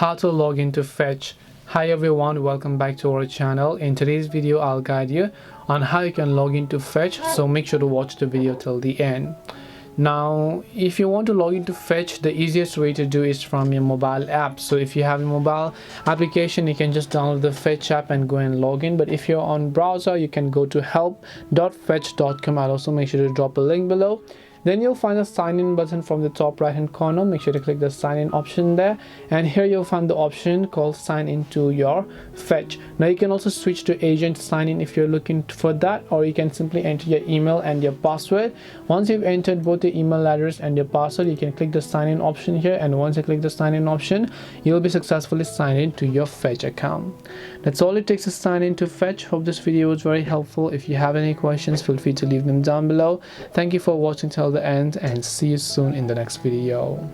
how to log into Fetch. Hi everyone, welcome back to our channel. In today's video I'll guide you on how you can log into Fetch, so make sure to watch the video till the end. Now if you want to log into Fetch, the easiest way to do is from your mobile app. So if you have a mobile application, you can just download the Fetch app and go and log in. But if you're on browser, you can go to help.fetch.com. I'll also make sure to drop a link below. Then you'll find the sign in button from the top right hand corner. Make sure to click the sign in option there, and here you'll find the option called sign into your Fetch. Now you can also switch to agent sign in if you're looking for that, or you can simply enter your email and your password. Once you've entered both your email address and your password, you can click the sign in option here, and once you click the sign in option, you'll be successfully signed in to your Fetch account. That's all it takes to sign in to Fetch. Hope this video was very helpful. If you have any questions, feel free to leave them down below. Thank you for watching till the end, and see you soon in the next video.